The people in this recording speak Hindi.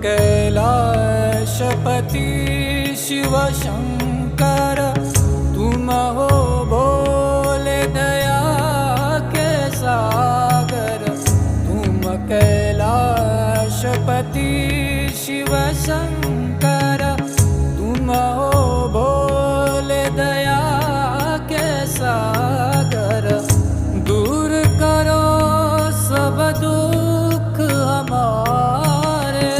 कैलाशपति शिव शंकर, तुम हो भोले दया के सागर। तुम कैलाशपति शिव शंकर, तुम हो भोले दया के सागर। दूर करो सब दुख हमारे,